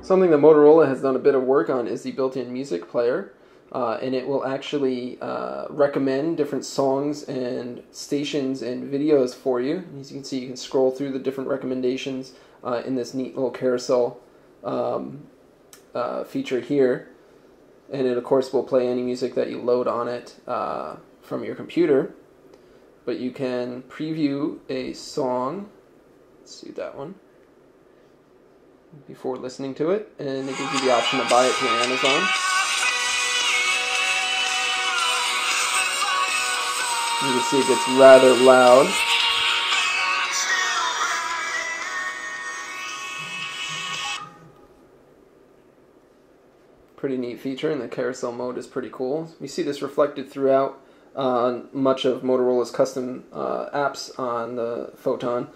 Something that Motorola has done a bit of work on is the built-in music player, and it will actually recommend different songs and stations and videos for you. As you can see, you can scroll through the different recommendations in this neat little carousel feature here, and it of course will play any music that you load on it from your computer. But you can preview a song, let's see that one, before listening to it, and it gives you the option to buy it through Amazon. You can see it gets rather loud. Pretty neat feature, and the carousel mode is pretty cool. We see this reflected throughout much of Motorola's custom apps on the Photon,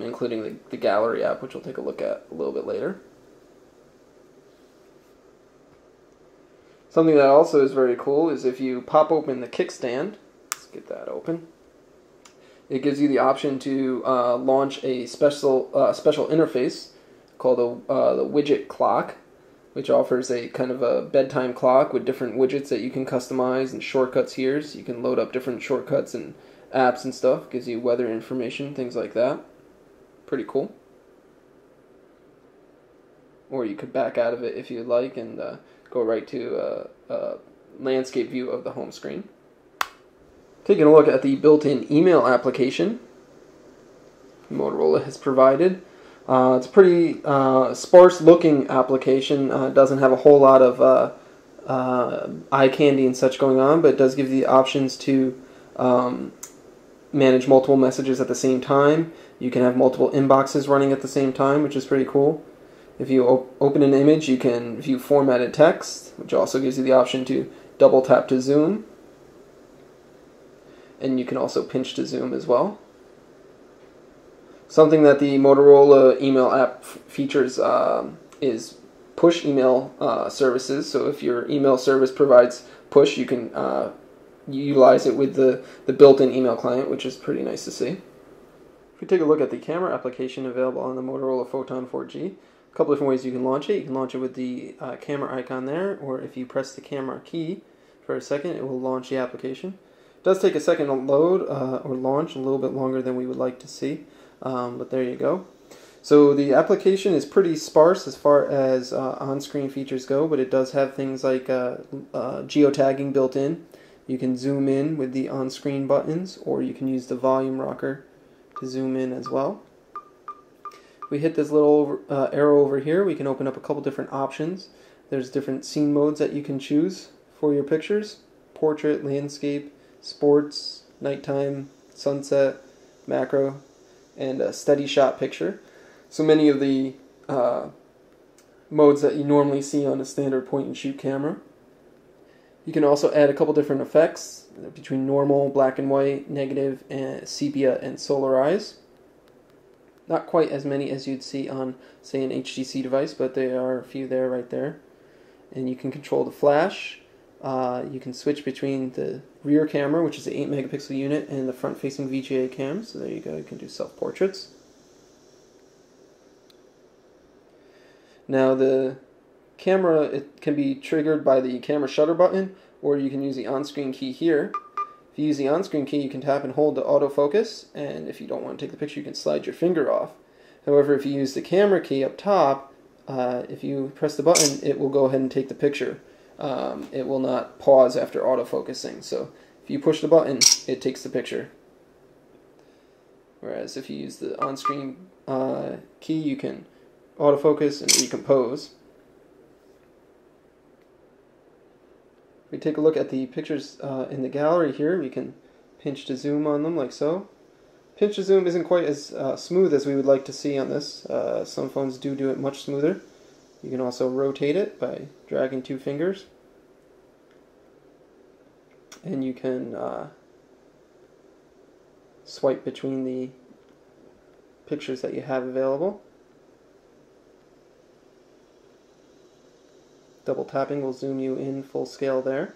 including the gallery app, which we'll take a look at a little bit later. Something that also is very cool is if you pop open the kickstand, let's get that open, it gives you the option to launch a special interface called the widget clock, which offers a kind of a bedtime clock with different widgets that you can customize and shortcuts here, so you can load up different shortcuts and apps and stuff. Gives you weather information, things like that. Pretty cool. Or you could back out of it if you'd like and go right to a landscape view of the home screen. Taking a look at the built-in email application Motorola has provided. It's a pretty sparse-looking application. Doesn't have a whole lot of eye candy and such going on, but it does give you the options to manage multiple messages at the same time. You can have multiple inboxes running at the same time, which is pretty cool. If you open an image, you can view formatted text, which also gives you the option to double tap to zoom. And you can also pinch to zoom as well. Something that the Motorola email app features is push email services. So if your email service provides push, you can utilize it with the built-in email client, which is pretty nice to see. If we take a look at the camera application available on the Motorola Photon 4G, a couple different ways you can launch it. You can launch it with the camera icon there, or if you press the camera key for a second, it will launch the application. It does take a second to load or launch, a little bit longer than we would like to see, but there you go. So the application is pretty sparse as far as on-screen features go, but it does have things like geotagging built in. You can zoom in with the on-screen buttons, or you can use the volume rocker to zoom in as well. We hit this little arrow over here, we can open up a couple different options. There's different scene modes that you can choose for your pictures: portrait, landscape, sports, nighttime, sunset, macro, and a steady shot picture. So many of the modes that you normally see on a standard point-and-shoot camera. You can also add a couple different effects between normal, black and white, negative, and sepia, and solarize. Not quite as many as you'd see on, say, an HTC device, but there are a few there, right there. And you can control the flash. You can switch between the rear camera, which is the 8 megapixel unit, and the front-facing VGA cam. So there you go, you can do self-portraits. Now the camera, it can be triggered by the camera shutter button, or you can use the on-screen key here. If you use the on-screen key, you can tap and hold the autofocus, and if you don't want to take the picture, you can slide your finger off. However, if you use the camera key up top, if you press the button, it will go ahead and take the picture. It will not pause after autofocusing. So if you push the button, it takes the picture. Whereas if you use the on-screen key, you can autofocus and recompose. If we take a look at the pictures in the gallery here, we can pinch to zoom on them like so. Pinch to zoom isn't quite as smooth as we would like to see on this. Some phones do it much smoother. You can also rotate it by dragging 2 fingers. And you can swipe between the pictures that you have available. Double tapping will zoom you in full scale there.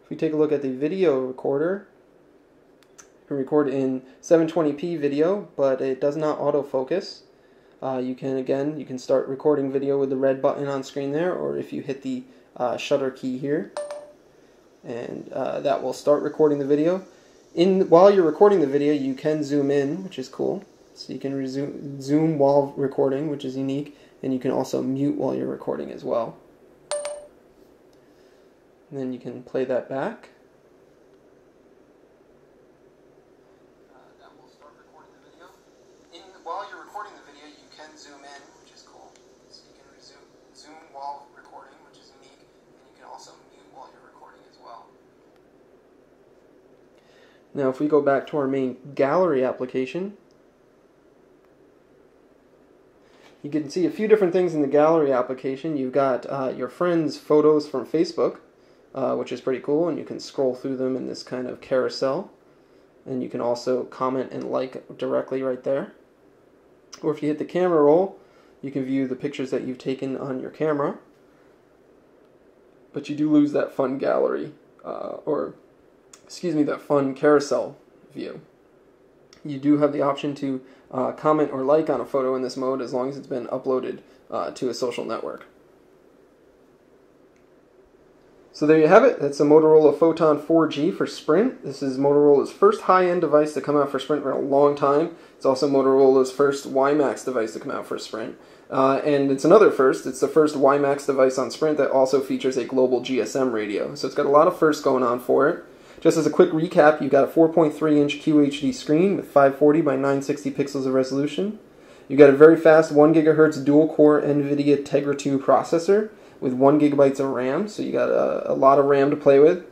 If we take a look at the video recorder, can record in 720p video, but it does not autofocus. You can start recording video with the red button on screen there, or if you hit the shutter key here, and that will start recording the video. While you're recording the video, you can zoom in, which is cool. So you can zoom while recording, which is unique, and you can also mute while you're recording as well. And then you can play that back. That will start recording the video. While you're recording the video, you can zoom in, which is cool. So you can zoom while recording, which is unique, and you can also mute while you're recording as well. Now if we go back to our main gallery application, you can see a few different things in the gallery application. You've got your friends' photos from Facebook, which is pretty cool, and you can scroll through them in this kind of carousel. And you can also comment and like directly right there. Or if you hit the camera roll, you can view the pictures that you've taken on your camera. But you do lose that fun gallery, that fun carousel view. You do have the option to comment or like on a photo in this mode as long as it's been uploaded to a social network. So there you have it. That's a Motorola Photon 4G for Sprint. This is Motorola's first high-end device to come out for Sprint for a long time. It's also Motorola's first WiMAX device to come out for Sprint. And it's another first. It's the first WiMAX device on Sprint that also features a global GSM radio. So it's got a lot of firsts going on for it. Just as a quick recap, you've got a 4.3-inch QHD screen with 540 by 960 pixels of resolution. You've got a very fast 1 GHz dual-core NVIDIA Tegra 2 processor with 1 GB of RAM, so you got a lot of RAM to play with.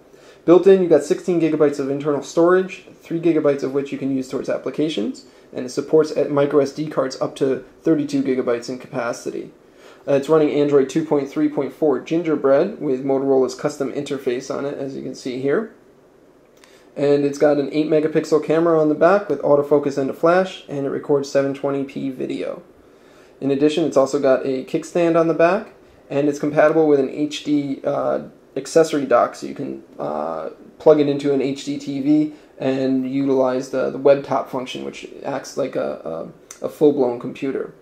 Built in, you've got 16 GB of internal storage, 3 GB of which you can use towards applications, and it supports micro SD cards up to 32 GB in capacity. It's running Android 2.3.4 Gingerbread with Motorola's custom interface on it, as you can see here. And it's got an 8 megapixel camera on the back with autofocus and a flash, and it records 720p video. In addition, it's also got a kickstand on the back, and it's compatible with an HD accessory dock, so you can plug it into an HD TV and utilize the web top function, which acts like a full-blown computer.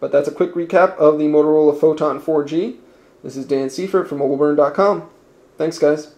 But that's a quick recap of the Motorola Photon 4G. This is Dan Seifert from mobileburn.com. Thanks, guys.